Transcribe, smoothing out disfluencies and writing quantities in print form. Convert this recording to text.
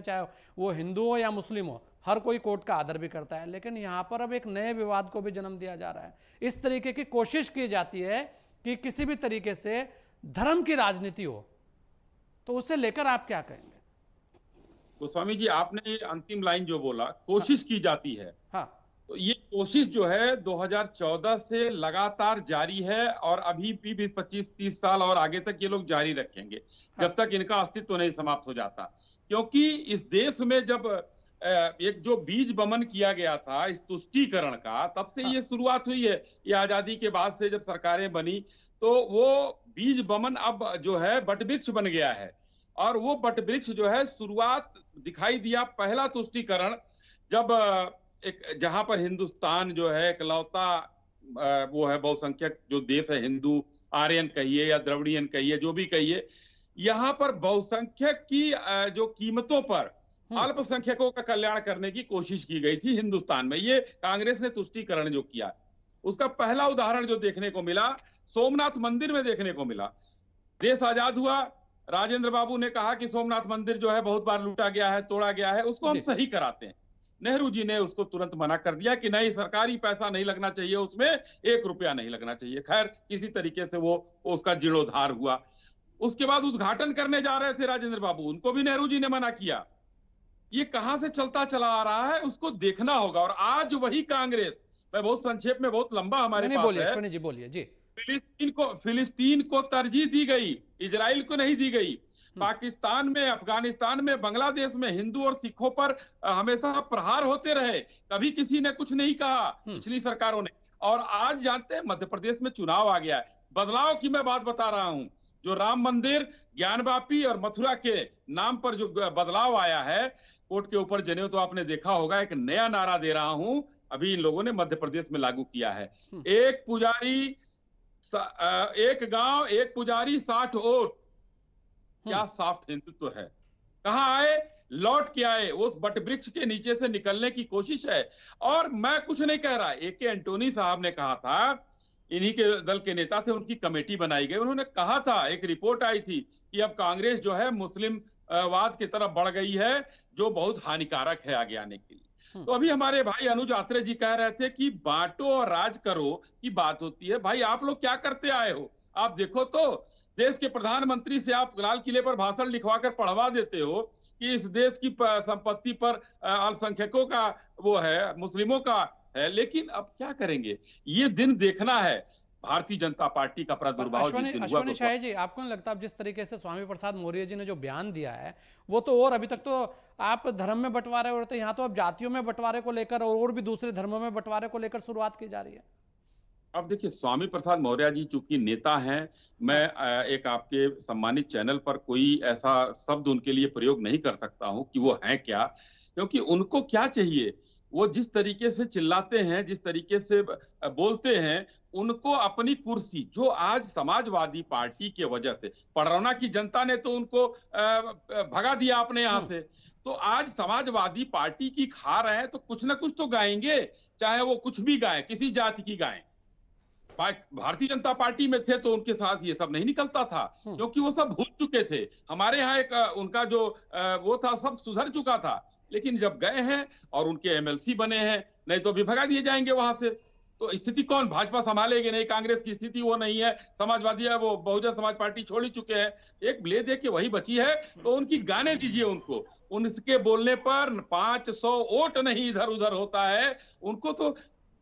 चाहे वो हिंदू हो या मुस्लिम हो, हर कोई कोर्ट का आदर भी करता है। लेकिन यहां पर अब एक नए विवाद को भी जन्म दिया जा रहा है। इस तरीके की कोशिश की जाती है कि किसी भी तरीके से धर्म की राजनीति हो, तो उससे लेकर आप क्या कहेंगे? गोस्वामी जी, आपने ये अंतिम लाइन जो बोला, कोशिश की जाती है, हाँ तो ये कोशिश जो है 2014 से लगातार जारी है और अभी भी 20, 25, 30 साल और आगे तक ये लोग जारी रखेंगे हाँ जब तक इनका अस्तित्व नहीं समाप्त हो जाता। क्योंकि इस देश में जब एक जो बीज बमन किया गया था इस तुष्टीकरण का, तब से हाँ ये शुरुआत हुई है। ये आजादी के बाद से जब सरकारें बनी, तो वो बीज बमन अब जो है वटवृक्ष बन गया है। और वो वटवृक्ष जो है, शुरुआत दिखाई दिया पहला तुष्टीकरण जब एक जहां पर हिंदुस्तान जो है इकलौता वो है बहुसंख्यक जो देश है, हिंदू आर्यन कहिए या द्रविड़ियन कहिए, जो भी कहिए, यहाँ पर बहुसंख्यक की जो कीमतों पर अल्पसंख्यकों का कल्याण करने की कोशिश की गई थी हिंदुस्तान में। ये कांग्रेस ने तुष्टीकरण जो किया, उसका पहला उदाहरण जो देखने को मिला सोमनाथ मंदिर में देखने को मिला। देश आजाद हुआ, राजेंद्र बाबू ने कहा कि सोमनाथ मंदिर जो है बहुत बार लूटा गया है, तोड़ा गया है, उसको हम जी सही कराते हैं। नेहरू जी ने उसको तुरंत मना कर दिया कि नहीं, सरकारी पैसा नहीं लगना चाहिए उसमें, 1 रुपया नहीं लगना चाहिए। खैर, किसी तरीके से वो उसका जीर्णोद्धार हुआ। उसके बाद उद्घाटन करने जा रहे थे राजेंद्र बाबू, उनको भी नेहरू जी ने मना किया। ये कहां से चलता चला आ रहा है, उसको देखना होगा। और आज वही कांग्रेस, मैं बहुत संक्षेप में, बहुत लंबा हमारे नहीं नहीं, पास बोलिए है, अश्विनी जी, बोलिए जी। फिलिस्तीन को तरजीह दी गई, इजराइल को नहीं दी गई। पाकिस्तान में, अफगानिस्तान में, बांग्लादेश में हिंदू और सिखों पर हमेशा प्रहार होते रहे, कभी किसी ने कुछ नहीं कहा, पिछली सरकारों ने। और आज जानते हैं मध्य प्रदेश में चुनाव आ गया है, बदलाव की मैं बात बता रहा हूं। जो राम मंदिर, ज्ञानवापी और मथुरा के नाम पर जो बदलाव आया है, कोर्ट के ऊपर जनेऊ, तो आपने देखा होगा, एक नया नारा दे रहा हूं, अभी इन लोगों ने मध्य प्रदेश में लागू किया है। एक पुजारी, एक गांव, एक पुजारी, 60 वोट। क्या सॉफ्ट हिंदुत्व है! कहां आए, लौट के आए, उस वटवृक्ष के नीचे से निकलने की कोशिश है। और मैं कुछ नहीं कह रहा, AK एंटोनी साहब ने कहा था, इन्हीं के दल के नेता थे, उनकी कमेटी बनाई गई, उन्होंने कहा था, एक रिपोर्ट आई थी कि अब कांग्रेस जो है मुस्लिम वाद की तरफ बढ़ गई है, जो बहुत हानिकारक है आगे आने के लिए। तो अभी हमारे भाई अनुज आत्रे जी कह रहे थे कि बांटो और राज करो की बात होती है। भाई, आप लोग क्या करते आए हो? आप देखो तो, देश के प्रधानमंत्री से आप लाल किले पर भाषण लिखवा कर पढ़वा देते हो कि इस देश की संपत्ति पर अल्पसंख्यकों का वो है, मुस्लिमों का है। लेकिन अब क्या करेंगे, ये दिन देखना है। भारतीय जनता पार्टी का प्रादुर्भाव जिस अश्वनी दिन हुआ, अश्वनी शाही जी, आपको नहीं लगता अब जिस तरीके से स्वामी प्रसाद मौर्य जी ने जो बयान दिया है, वो तो, और अभी तक तो आप धर्म में बंटवारे हो रहे थे, यहाँ तो अब जातियों में बंटवारे को लेकर और भी दूसरे धर्मों में बंटवारे को लेकर शुरुआत की जा रही है। अब देखिए, स्वामी प्रसाद मौर्य जी चूंकि नेता हैं, मैं एक आपके सम्मानित चैनल पर कोई ऐसा शब्द उनके लिए प्रयोग नहीं कर सकता हूं कि वो हैं क्या, क्योंकि उनको क्या चाहिए, वो जिस तरीके से चिल्लाते हैं, जिस तरीके से बोलते हैं, उनको अपनी कुर्सी, जो आज समाजवादी पार्टी की वजह से, पडरौना की जनता ने तो उनको भगा दिया अपने यहाँ से, तो आज समाजवादी पार्टी की खा रहे हैं, तो कुछ ना कुछ तो गाएंगे, चाहे वो कुछ भी गाएं, किसी जाति की गाएं। भारतीय जनता पार्टी में थे तो उनके साथ ये सब नहीं निकलता था, क्योंकि वो सब भूल चुके थे। हमारे यहाँ एक उनका जो वो था, सब सुधर चुका था। लेकिन जब गए हैं और उनके MLC बने हैं, नहीं तो भी भगा दिए जाएंगे वहां से। तो स्थिति कौन, भाजपा संभालेगी? नहीं, कांग्रेस की स्थिति वो नहीं है, समाजवादी है, वो बहुजन समाज पार्टी छोड़ ही चुके हैं। एक ले दे के वही बची है, तो उनकी गाने दीजिए उनको। उनके बोलने पर 500 वोट नहीं इधर उधर होता है। उनको तो